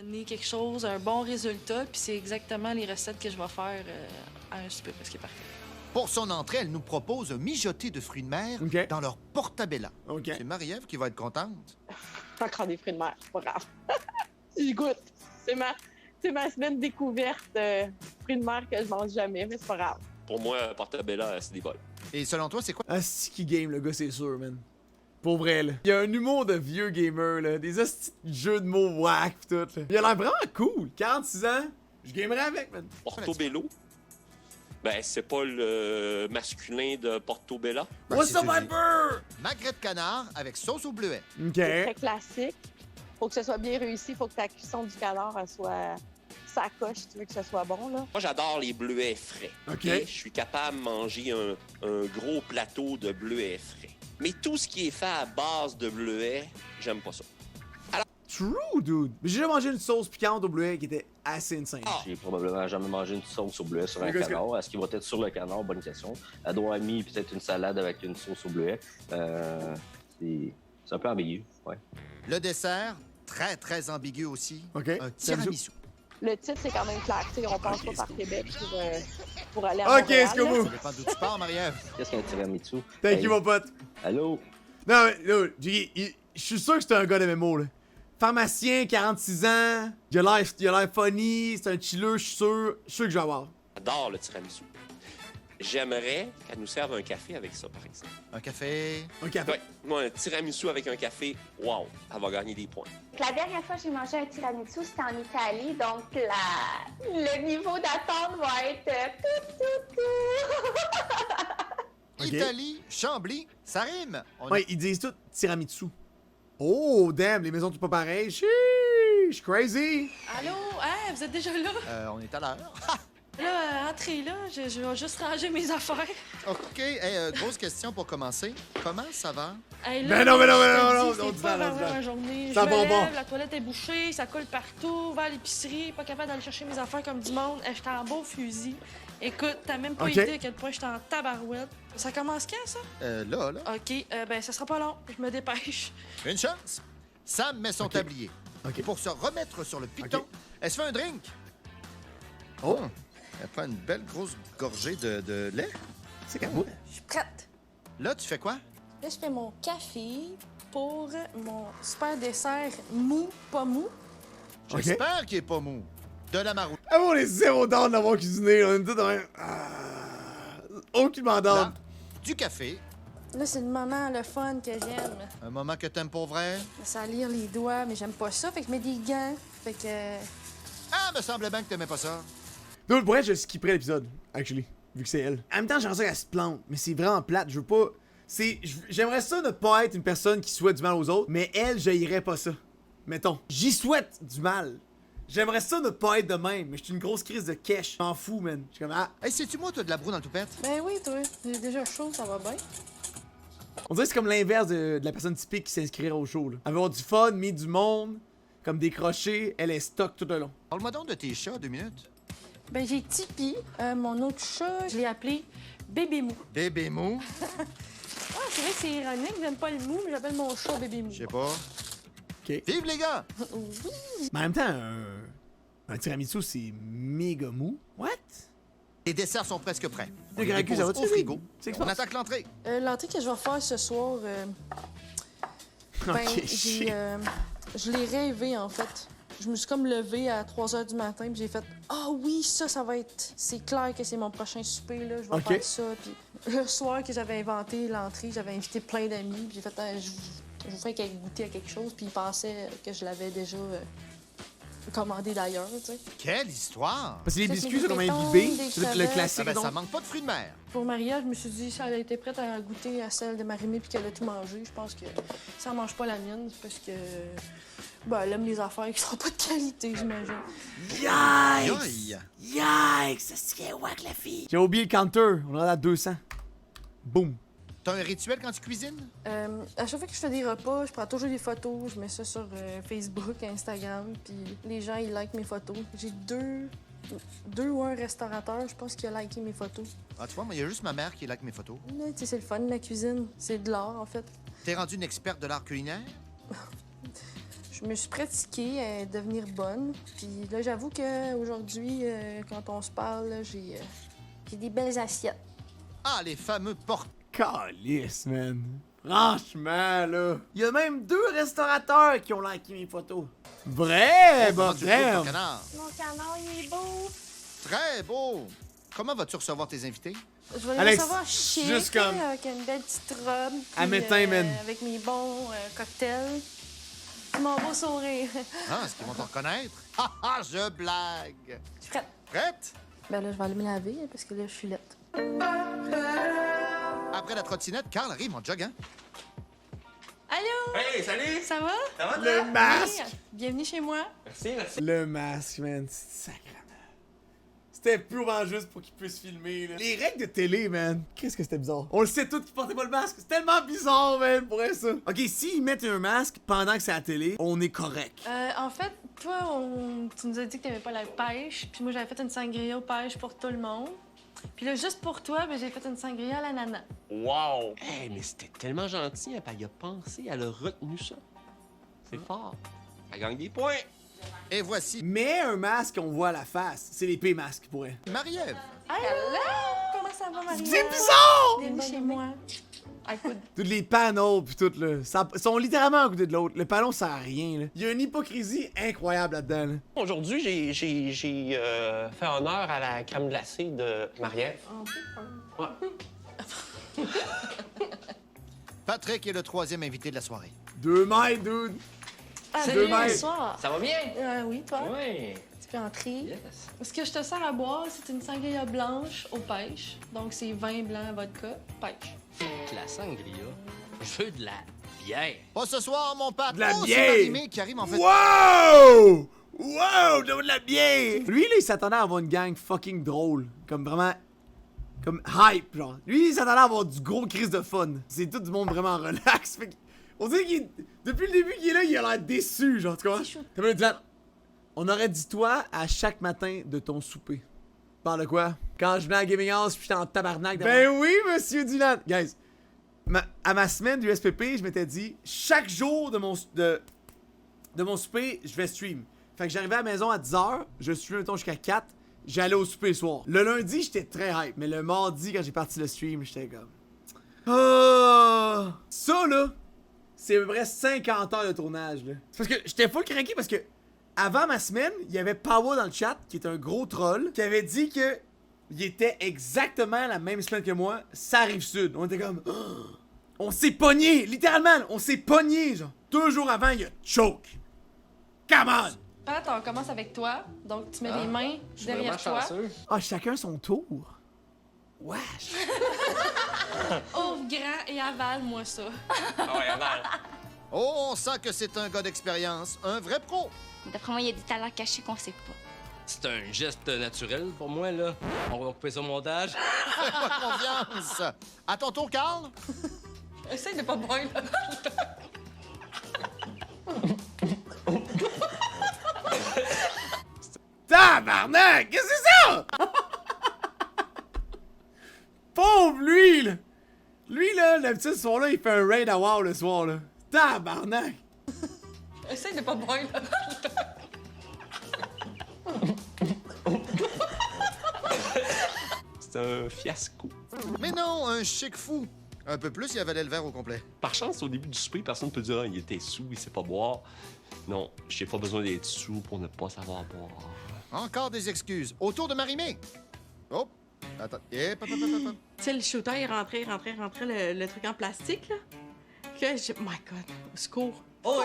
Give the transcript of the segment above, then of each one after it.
Donner quelque chose, un bon résultat, puis c'est exactement les recettes que je vais faire à un souper presque parfait. Pour son entrée, elle nous propose un mijoté de fruits de mer dans leur portabella. C'est Marie-Ève qui va être contente. Encore des fruits de mer, c'est pas grave. J'y goûte. C'est ma semaine découverte fruits de mer que je mange jamais, mais c'est pas grave. Pour moi, portabella, c'est des bols. Et selon toi, c'est quoi? Un sticky game, le gars, c'est sûr, man. Pour vrai, là. Il y a un humour de vieux gamer, là. Des hosties de jeux de mots whack pis tout, là. Il a l'air vraiment cool. 46 ans, je gamerais avec, man. Portobello? Ben, c'est pas le masculin de Portobella. What's up, Viper? Magret de canard avec sauce au bleuet. OK. C'est très classique. Faut que ce soit bien réussi. Faut que ta cuisson du canard elle soit sa coche si tu veux que ce soit bon, là. Moi, j'adore les bleuets frais. OK. Je suis capable de manger un gros plateau de bleuets frais. Mais tout ce qui est fait à base de bleuets, j'aime pas ça. True, dude. Mais j'ai déjà mangé une sauce piquante au bleuet qui était assez insane. J'ai probablement jamais mangé une sauce au bleuet sur un canard. Est-ce qu'il va être sur le canard? Bonne question. Elle doit avoir mis peut-être une salade avec une sauce au bleuet. C'est un peu ambigu, ouais. Le dessert, très, très ambigu aussi. Un tiramisu. Le titre, c'est quand même clair. T'sais, on passe pas par Québec pour aller à OK, Montréal. c'est comme vous. Ça dépend d'où tu pars, Marie-Ève. Qu'est-ce qu'un tiramisu? Thank you, mon pote. Allô? Non, mais, dude, je suis sûr que c'est un gars de MMO, là. Pharmacien, 46 ans, il a l'air funny, c'est un chilleux, je suis sûr que je vais avoir. J'adore le tiramisu. J'aimerais qu'elle nous serve un café avec ça, par exemple. Un café. Un café. Ouais, moi, un tiramisu avec un café, wow, elle va gagner des points. La dernière fois que j'ai mangé un tiramisu, c'était en Italie, donc le niveau d'attente va être tout. Italie, Chambly, ça rime. Ouais, ils disent tout tiramisu. Oh, damn, les maisons sont pas pareilles. Sheesh, crazy. Allô? Hein, vous êtes déjà là? On est à l'heure. Là, entrez là, je vais juste ranger mes affaires. OK, grosse question pour commencer. Comment ça va? Hey, Mais non, c'est pas vraiment ma journée. Ça Je va me pas. lève, la toilette est bouchée, ça coule partout, va à l'épicerie, pas capable d'aller chercher mes affaires comme du monde. J'étais en beau fusil. Écoute, t'as même pas idée à quel point j'étais en tabarouette. Ça commence quand, ça? Là. OK, ben ça sera pas long. Je me dépêche. Une chance. Sam met son tablier. Pour se remettre sur le piton, elle se fait un drink. Oh! Elle prend une belle grosse gorgée de lait. C'est comme Je suis prête. Là, tu fais quoi? Là, je fais mon café pour mon super dessert mou, pas mou. J'espère qu'il est pas mou. De la maroute. Ah bon, on est zéro down d'avoir cuisiné. On est tout dans même. Aucunement down. Là, du café. Là, c'est le moment, le fun que j'aime. Un moment que t'aimes pour vrai. Salir les doigts, mais j'aime pas ça. Fait que je mets des gants. Fait que... Ah, me semblait bien que t'aimais pas ça. Donc, pour elle, je skipperais l'épisode, actually, vu que c'est elle. En même temps, j'aimerais ça qu'elle se plante, mais c'est vraiment plate. Je veux pas. J'aimerais ça ne pas être une personne qui souhaite du mal aux autres, mais elle, j'haïrais pas ça. Mettons, j'y souhaite du mal. J'aimerais ça ne pas être de même, mais je suis une grosse crise de cash. Je m'en fous, man. Je suis comme, Hey, sais-tu moi, t'as de la broue dans le toupette? Ben oui, toi. J'ai déjà chaud, ça va bien. On dirait que c'est comme l'inverse de la personne typique qui s'inscrirait au show, là. Avoir du fun, mais du monde, comme décrocher, elle est stock tout le long. Parle-moi donc de tes chats, 2 minutes. Ben j'ai Tipeee, mon autre chat, je l'ai appelé Bébé Mou. Bébé mou? Ah, c'est vrai que c'est ironique, j'aime pas le mou, mais j'appelle mon chat Bébé Mou. Je sais pas. OK. Vive les gars! Oui. Mais en même temps, un tiramisu, c'est méga mou. What? Les desserts sont presque prêts. On Le les grec, dépose ça va-tu, au frigo. c'est On attaque l'entrée. L'entrée que je vais faire ce soir, ben, Ok, shit. je l'ai rêvé, en fait. Je me suis comme levée à 3 h du matin, puis j'ai fait « Ah oui, ça va être... C'est clair que c'est mon prochain souper, là, je vais faire ça. » Puis le soir que j'avais inventé l'entrée, j'avais invité plein d'amis, puis j'ai fait « Je vous ferai goûter à quelque chose. » Puis ils pensaient que je l'avais déjà commandé d'ailleurs, tu sais. Quelle histoire! Parce que les Ça, biscuits, c'est c'est comme des imbibé. pétons, des C'est le crevettes. classique, Ah ben, donc. ça manque pas de fruits de mer. Pour Maria, je me suis dit, si elle était prête à goûter à celle de Marimé puis qu'elle a tout mangé, je pense que ça ne mange pas la mienne, c'est parce que ben, elle aime les affaires qui sont pas de qualité, j'imagine. Yikes! Yikes! C'est qui est wack, la fille! J'ai oublié le counter. On est à 200. Boum. T'as un rituel quand tu cuisines? À chaque fois que je fais des repas, je prends toujours des photos, je mets ça sur Facebook, Instagram, puis les gens, ils likent mes photos. J'ai deux ou un restaurateur, je pense, qui a liké mes photos. Ah, tu vois, moi, il y a juste ma mère qui like mes photos. Là, tu sais, c'est le fun, la cuisine. C'est de l'art, en fait. T'es rendue une experte de l'art culinaire? Je me suis pratiquée à devenir bonne. Puis là, j'avoue qu'aujourd'hui, quand on se parle, là, j'ai des belles assiettes. Ah, les fameux portes. Calice, man. Franchement, là. Il y a même 2 restaurateurs qui ont liké mes photos. Vrai, Comment tu trouves ton bordel. canard? Mon canard, il est beau. Très beau. Comment vas-tu recevoir tes invités? Je vais les Alex, recevoir chic, juste comme- avec une belle petite robe. À puis, matin, man. Avec mes bons cocktails. Puis mon beau sourire. Ah, est-ce qu'ils vont te reconnaître? Ah, ah, je blague. Je suis prête. Prête? Ben là, je vais aller me laver parce que là, je suis lette. Après la trottinette, Carl arrive en joguant. Allô? Hey, salut! Ça va? Ça va, Le masque. Oui, bienvenue chez moi. Merci, merci. Le masque, man. C'est sacrément. C'était purement juste pour qu'il puisse filmer, là. Les règles de télé, man. Qu'est-ce que c'était bizarre. On le sait tous qu'ils portaient pas le masque. C'est tellement bizarre, man, pour ça. Ok, s'ils mettent un masque pendant que c'est à la télé, on est correct. En fait, toi, tu nous as dit que t'aimais pas la pêche. Puis moi, j'avais fait une sangria aux pêches pour tout le monde. Puis là, juste pour toi, ben, j'ai fait une sangria à l'ananas. Wow! Hey, mais c'était tellement gentil, hein, elle a pensé, elle a retenu ça. C'est fort. Elle gagne des points. Et voici Mais un masque, on voit la face. C'est l'épée masque pour elle. Marie-Ève. Hello! Comment ça va, Marie? C'est bizarre! Bienvenue chez moi. Ah, écoute, Toutes les panneaux pis tout, là. Ça sont littéralement à côté de l'autre. Le panneau sert à rien, là. Il y a une hypocrisie incroyable là-dedans, là. Aujourd'hui, j'ai fait honneur à la crème glacée de Marie-Ève. Ouais. Patrick est le 3e invité de la soirée. 2 mètres, dude. salut, mètres. bonsoir. Ça va bien? Oui, toi? Oui. Tu peux entrer. Yes. Ce que je te sers à boire, c'est une sangria blanche aux pêches. Donc, c'est vin blanc, vodka, pêche. La sangria. Je veux de la bière. Pas ce soir, mon patron. De la C'est bière. Marie-Mé qui arrive en fait. Wow! Wow! De la bière! Lui, là, il s'attendait à avoir une gang fucking drôle. Comme vraiment. Comme hype, genre. Lui, il s'attendait à avoir du gros crise de fun. C'est tout du monde vraiment relax. Fait on dirait qu'il. Depuis le début qu'il est là, il a l'air déçu, genre, tu vois? C'est chaud. T'as vu, Dylan? On aurait dit toi à chaque matin de ton souper. Parle de quoi? Quand je venais à Gaming House puis j'étais en tabarnak. Ben oui, monsieur Dylan! Guys, à ma semaine du SPP, je m'étais dit, chaque jour de mon souper, je vais stream. Fait que j'arrivais à la maison à 10h, je stream un temps jusqu'à 4, j'allais au souper le soir. Le lundi, j'étais très hype, mais le mardi, quand j'ai parti le stream, j'étais comme... Oh! Ça, là, c'est à peu près 50 heures de tournage, là. C'est parce que j'étais full craqué parce que avant ma semaine, il y avait Power dans le chat, qui est un gros troll, qui avait dit que il était exactement la même semaine que moi, ça arrive sud. On était comme... Oh! On s'est pogné, littéralement, on s'est pogné, genre. 2 jours avant, il y a choke. Come on! Pat, on commence avec toi. Donc, tu mets les mains Je suis derrière vraiment toi. chanceux. Ah, chacun son tour. Wesh! Ouvre grand et avale-moi ça. Ah ouais, aval. Oh, on sent que c'est un gars d'expérience. Un vrai pro. D'après moi, il y a des talents cachés qu'on sait pas. C'est un geste naturel pour moi, là. On va couper ça au montage. Fais-moi confiance. À ton tour, Carl. Essaye de pas boire, là. Tabarnak! Qu'est-ce que c'est ça? Pauvre lui, là! Lui, là, d'habitude, ce soir-là, il fait un raid à WoW le soir, là. Tabarnak! Essaye de pas boire, là. C'est un fiasco. Mais non, un chic fou. Un peu plus, il avalait le verre au complet. Par chance, au début du souper, personne ne peut dire ah, il était sous, il sait pas boire. Non, j'ai pas besoin d'être sous pour ne pas savoir boire. Encore des excuses. Autour de Marie-Mé. Oh, attends. Tu sais, le shooter, il rentrait le truc en plastique, là. Puis là, j'ai... My God, au secours. Oh,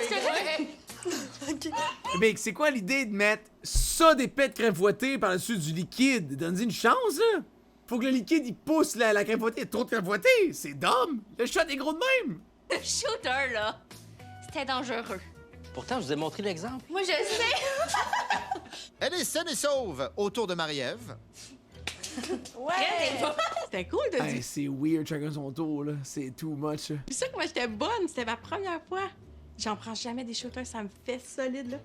Mais c'est quoi l'idée de mettre ça d'épais de crème fouettée par-dessus du liquide? Donne-y une chance, là! Faut que le liquide, il pousse la crème fouettée. Trop de crème fouettée, c'est dumb! Le shot est gros de même! Le shooter, là, c'était dangereux. Pourtant, je vous ai montré l'exemple. Moi, je sais. Elle est saine et sauve. Autour de Marie-Ève. Ouais! C'était cool de Hey, dire. c'est weird, chacun son tour, là. C'est too much, là. C'est ça que moi, j'étais bonne. C'était ma première fois. J'en prends jamais des shooters, ça me fait solide, là.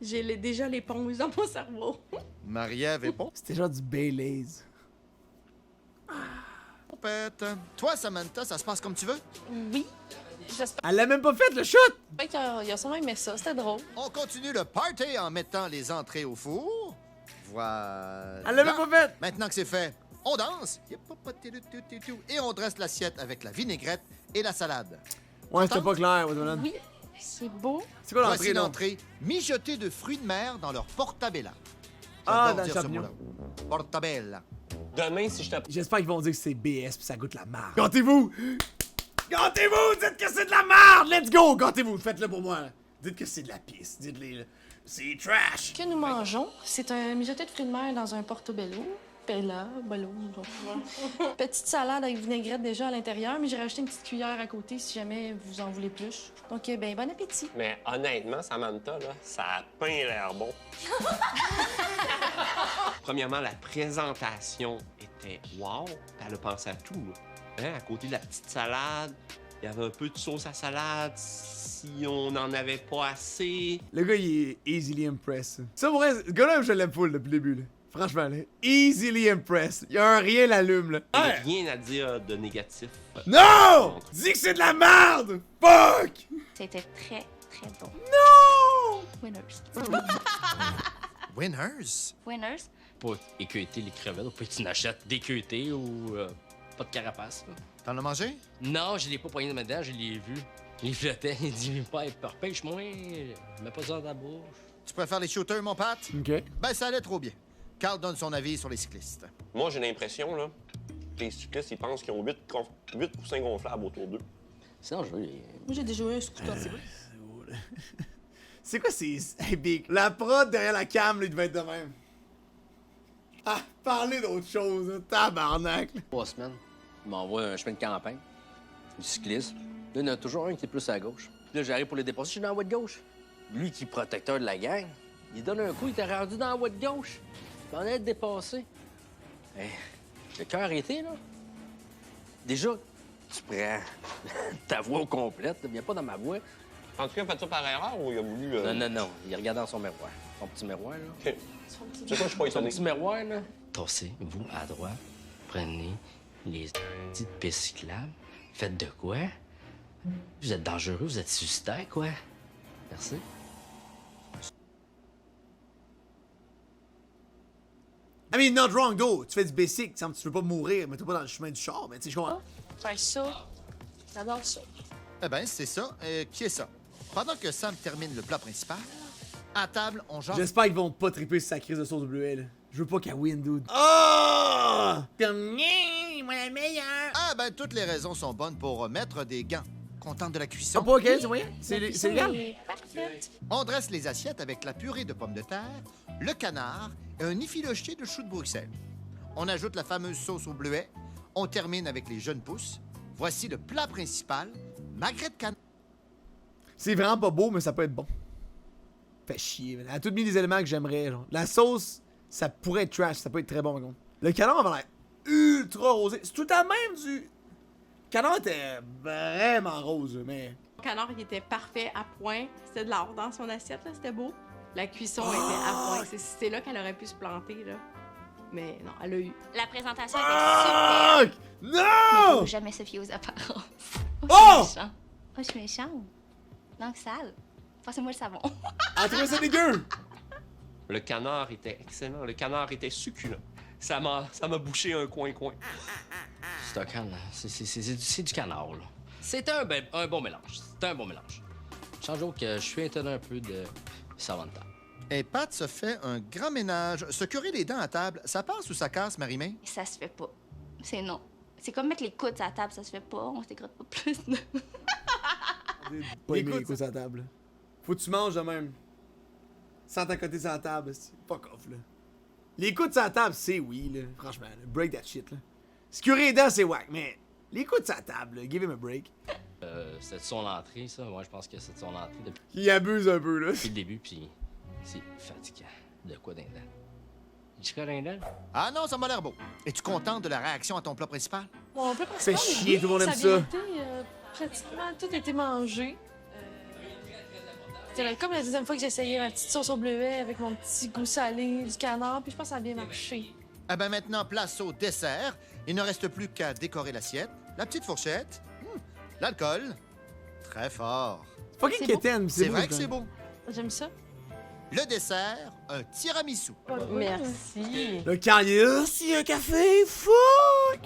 J'ai déjà l'éponge dans mon cerveau. Marie-Ève est bon. C'était genre du Baileys. Pompette. Toi, Samantha, ça se passe comme tu veux? Oui. J'espère Elle l'a même pas fait, le shot! qu'il a sûrement aimé ça. C'était drôle. On continue le party en mettant les entrées au four. Voilà. Elle l'a même pas fait! Maintenant que c'est fait, on danse. Et on dresse l'assiette avec la vinaigrette et la salade. Ouais, c'était pas clair, Watermelon. Oui, c'est beau. C'est quoi Voici l'entrée, là? l'entrée, mijoté de fruits de mer dans leur portabella. Ah, J'adore dans le dire ce champignon. mot-là. Portabella. Demain, si je t'appelle. J'espère qu'ils vont dire que c'est BS pis ça goûte la marde. Gâtez-vous! Gâtez-vous! Dites que c'est de la marde! Let's go! Gâtez-vous! Faites-le pour moi. Dites que c'est de la pisse. Dites-les, là. C'est trash! Ce que nous mangeons, c'est un mijoté de fruits de mer dans un portobello. Bella, bello, donc voilà. Petite salade avec vinaigrette déjà à l'intérieur, mais j'ai rajouté une petite cuillère à côté si jamais vous en voulez plus. Donc, ben, bon appétit. Mais honnêtement, Samantha, là, ça a peint l'air bon. Premièrement, la présentation était wow. Elle a pensé à tout, là. Hein? À côté de la petite salade, il y avait un peu de sauce à salade si on n'en avait pas assez. Le gars, il est easily impressed. Ça, pour vrai, ce gars-là, je l'aime full depuis le début, là. Franchement, là. Easily impressed. Il y a un rien l'allume, là. Il n'y a rien à dire de négatif. Non! Dis que c'est de la merde! Fuck! C'était très, très bon. Non! Winners. Winners? Winners. Pas équeuter les crevettes, ou pas que tu n'achètes d'équeuter ou pas de carapace. Là. T'en as mangé? Non, je l'ai pas poigné dedans, je l'ai vu. Il flottait, il dit pas, repêche-moi, mets pas ça dans ta bouche. Tu préfères les shooters, mon Pat? Ok. Ben, ça allait trop bien. Carl donne son avis sur les cyclistes. Moi, j'ai l'impression, là, que les cyclistes, ils pensent qu'ils ont 8 coussins gonflables autour d'eux. C'est dangereux. Moi, j'ai déjà eu un scooter. C'est quoi ces... Hey, Big. La prod derrière la cam, là, il devait être de même. Ah, parler d'autre chose, hein. Tabarnak. 3 semaines, il m'envoie un chemin de campagne, du cycliste. Là, il y en a toujours un qui est plus à gauche. Puis là, j'arrive pour le dépasser, je suis dans la voie de gauche. Lui, qui est protecteur de la gang, il donne un coup, il était rendu dans la voie de gauche. Il en est dépassé. Hey, le cœur arrêté, là. Déjà, tu prends ta voix au complète, viens pas dans ma voix. En tout cas, fait ça par erreur ou il a voulu. Non, il regarde dans son miroir. Son petit miroir, là. OK. C'est quoi, je suis pas Son étonné. petit miroir, là. Tassez-vous à droite, prenez les petites pistes cyclables. Faites de quoi? Vous êtes dangereux, vous êtes suicidaire, quoi? Merci. I mean, not wrong, though. Tu fais du basic, tu veux pas mourir, mais t'es pas dans le chemin du char, mais tu sais, je comprends. Faire ça, j'adore ça. Eh ben, c'est ça. Qui est ça? Pendant que Sam termine le plat principal, à table, on jase. J'espère qu'ils vont pas triper sur sa crise de sauce bleuet, là. Je veux pas qu'elle win, dude. Oh! Comme, moi la meilleure! Ah, ben, toutes les raisons sont bonnes pour remettre des gants. Contente de la cuisson? Ah, pas ok, c'est moyen? C'est légal? Parfait. On dresse les assiettes avec la purée de pommes de terre, le canard et un effiloché de choux de Bruxelles. On ajoute la fameuse sauce au bleuet. On termine avec les jeunes pousses. Voici le plat principal, magret de canard. C'est vraiment pas beau, mais ça peut être bon. Fait chier, man. Elle a tout mis des éléments que j'aimerais, genre. La sauce, ça pourrait être trash, ça peut être très bon, par contre. Le canard avait l'air ultra rosé. C'est tout à même du... Le canard était vraiment rose, mais... Le canard, il était parfait, à point. C'était de l'or dans son assiette, là, c'était beau. La cuisson était à point. C'est là qu'elle aurait pu se planter, là. Mais non, elle a eu. La présentation était Fuck! super. Non! Faut jamais se fier aux apparences. Oh! Je suis méchant. Oh, je suis méchante. Donc sale. Passez-moi le savon. Ah, trouvé ça dégueu! Le canard était excellent. Le canard était succulent. Ça m'a bouché un coin-coin. C'est un canard. C'est du canard, là. C'était un bon mélange. C'était un bon mélange. Sans joke, je suis étonné un peu de Samantha. Et Pat se fait un grand ménage. Se curer les dents à table, ça passe ou ça casse, Marie-Mé? Ça se fait pas. C'est non. C'est comme mettre les coudes à la table, ça se fait pas. On s'écrotte pas plus. Pas aimé les coups à la table. Faut que tu manges de même. Sans t'accoter sur la table, c'est fuck off, là. Les coups sur la table, c'est oui, là. Franchement, là. Break that shit, là. Se curer les dents, c'est whack, mais les coups sur la table, là. Give him a break. C'était son entrée, ça. Moi, je pense que c'est son entrée depuis Il abuse un peu, là. le début, puis c'est fatigant. De quoi d'un dent? Du quoi d'un dent? Ah non, ça m'a l'air beau. Es-tu contente de la réaction à ton plat principal? Bon, plat Fait principal, chier, oui, tout le monde aime a ça. bien été, pratiquement tout a été mangé. C'était comme la deuxième fois que j'essayais ma petite sauce au bleuet avec mon petit goût salé du canard, puis je pense que ça a bien marché. Eh ben maintenant, place au dessert. Il ne reste plus qu'à décorer l'assiette, la petite fourchette, l'alcool. Très fort. Fucking C'est beau. quétaine, C'est beau, vrai ce que c'est gars. beau. J'aime ça. Le dessert, un tiramisu. Merci. Le carrière, si un café, fuck!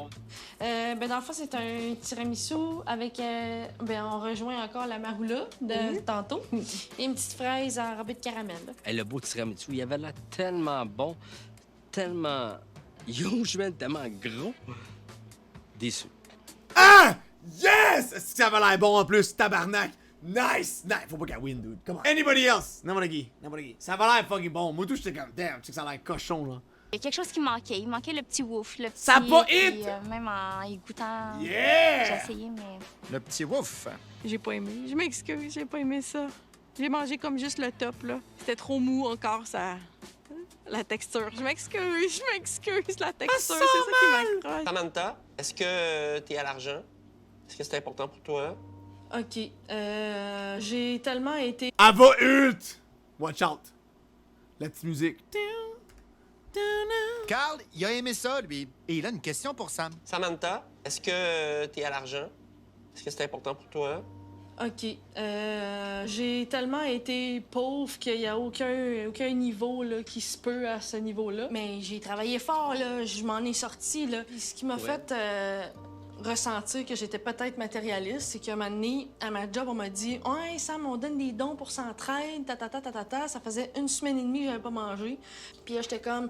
Ben dans le fond, c'est un tiramisu avec... ben on rejoint encore la maroula de tantôt. Et une petite fraise enrobée de caramel. Hey, le beau tiramisu, il avait l'air tellement bon, tellement huge, man, tellement gros. Déçu. Ah! Yes! Est-ce que ça avait l'air bon en plus, tabarnak? Nice! Nice! Faut pas qu'elle win, dude. Come on. Anybody else? N'importe qui. N'importe qui. Ça avait l'air fucking bon. Moi, tout, j'étais comme, damn, tu sais que ça a l'air cochon, là. Il y a quelque chose qui me manquait. Il manquait le petit wouf. Le petit, Ça a pas hit! puis, même en y goûtant. Yeah! J'ai essayé, mais. Le petit wouf. J'ai pas aimé. Je m'excuse, j'ai pas aimé ça. J'ai mangé comme juste le top, là. C'était trop mou encore, ça. La texture. Je m'excuse, la texture, c'est ça qui m'accroche. Samantha, est-ce que t'es à l'argent? Est-ce que c'est important pour toi? OK. J'ai tellement été... Elle va ult! Watch out. La petite musique. Carl, il a aimé ça, lui. Et il a une question pour Sam. Samantha, est-ce que t'es à l'argent? Est-ce que c'est important pour toi? OK. J'ai tellement été pauvre qu'il n'y a aucun niveau là, qui se peut à ce niveau-là. Mais j'ai travaillé fort, là. Je m'en ai sorti, là. Puis ce qui m'a fait ressentir que j'étais peut-être matérialiste, c'est qu'à un moment donné, à ma job, on m'a dit « Ouais, Sam, on donne des dons pour s'entraide, ta. Ça faisait 1 semaine et demie que j'avais pas mangé. Puis là, j'étais comme...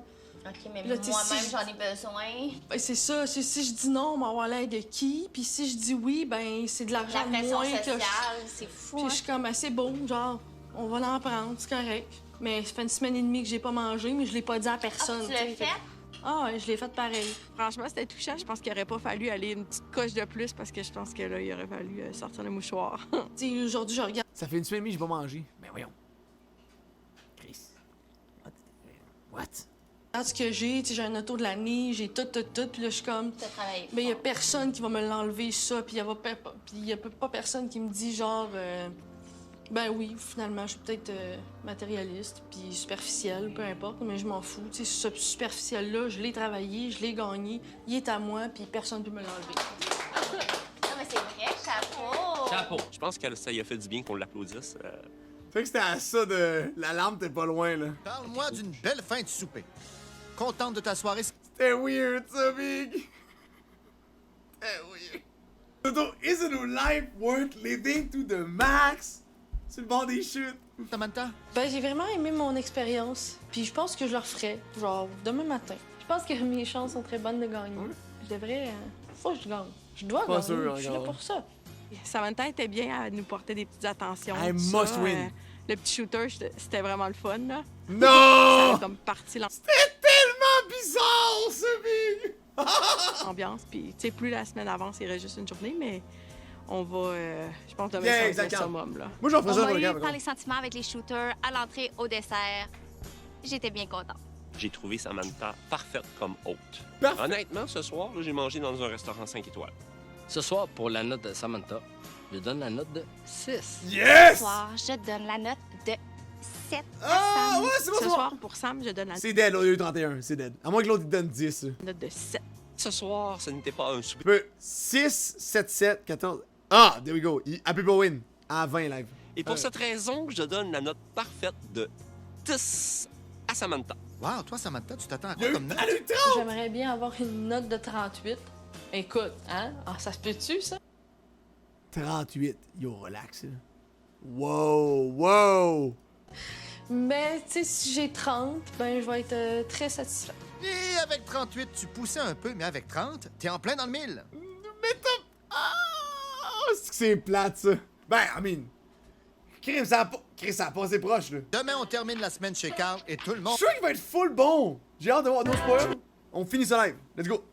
OK, mais Là, moi-même, si j'en ai besoin. Ben, c'est ça. Si je dis non, on va avoir l'aide de qui? Puis si je dis oui, ben c'est de l'argent La de pression moins sociale, que c'est fou. Puis Hein? je suis comme, c'est beau, genre, on va l'en prendre, c'est correct. Mais ça fait 1 semaine et demie que j'ai pas mangé, mais je l'ai pas dit à personne. Tu l'as t'sais. fait? Ah ouais, je l'ai fait pareil. Franchement, c'était touchant. Je pense qu'il aurait pas fallu aller une petite coche de plus parce que je pense que là, il aurait fallu sortir le mouchoir. Tu sais, aujourd'hui, je regarde Ça fait 1 semaine et demie que j'ai pas mangé. Ben voyons. Chris. What? ce que j'ai, tu sais, j'ai un auto de l'année, j'ai tout, puis là, je suis comme... Tu as travaillé Ben, il y a fort. personne qui va me l'enlever, ça, puis il y a pas personne qui me dit, genre... Ben oui, finalement, je suis peut-être matérialiste, puis superficielle, peu importe, mais je m'en fous. Tu sais, ce superficiel-là, je l'ai travaillé, je l'ai gagné, il est à moi, puis personne ne peut me l'enlever. Non, mais c'est vrai, chapeau. Chapeau. Je pense que ça y a fait du bien qu'on l'applaudisse. Fait que c'était à ça de. La lampe, t'es pas loin, là. Parle-moi d'une belle fin de souper. Contente de ta soirée? C'était weird, ça, Big. C'était weird. So, isn't a life worth living to the max? C'est le bord des chutes. Samantha? Ben, j'ai vraiment aimé mon expérience, puis je pense que je le referai, genre, demain matin. Je pense que mes chances sont très bonnes de gagner. Je devrais... faut que je gagne. Je dois Pas gagner, sûr, je suis là encore. pour ça. Samantha était bien à nous porter des petites attentions. I tout must ça. win. Le petit shooter, c'était vraiment le fun, là. Ça Non! a comme parti C'était tellement bizarre, ce Big! l'ambiance. Puis, tu sais, plus la semaine avance, il reste juste une journée, mais on va, je pense, demain, Yeah, ça va être le exactement. summum, là. Moi, j'en On ferais ça m'a pour le eu gars, par les sentiments avec les shooters, à l'entrée, au dessert. J'étais bien contente. J'ai trouvé Samantha parfaite comme hôte. Parfait. Honnêtement, ce soir, là, j'ai mangé dans un restaurant 5 étoiles. Ce soir, pour la note de Samantha, je donne la note de 6. Ce Yes! soir, je donne la note de 7 Ah, à Sam. ouais, c'est bon, Ce c'est bon. soir, pour Sam, je donne la C'est dead, au lieu de 31, c'est dead. À moins que l'autre il donne 10. note de 7. Ce soir, ce n'était pas un souper. Tu peux 6, 7, 7, 14. Ah, there we go. Happy Win. À 20 live. Et pour cette raison, je donne la note parfaite de 10 à Samantha. Wow, toi, Samantha, tu t'attends à Il y a quoi eu comme note? elle a eu 30! J'aimerais bien avoir une note de 38. Écoute, hein? Ah, ça se peut-tu, ça? 38. Yo, relax. Là. Wow, wow. Mais, tu sais, si j'ai 30, ben, je vais être très satisfaite. Et avec 38, tu poussais un peu, mais avec 30, t'es en plein dans le mille. Mais t'as. Ah! C'est que c'est plate, ça. Ben, I mean. Chris, ça a passé proche, là. Demain, on termine la semaine chez Carl et tout le Je monde... suis sûr qu'il va être full bon. J'ai hâte de voir nos spoilers. On finit ce live. Let's go.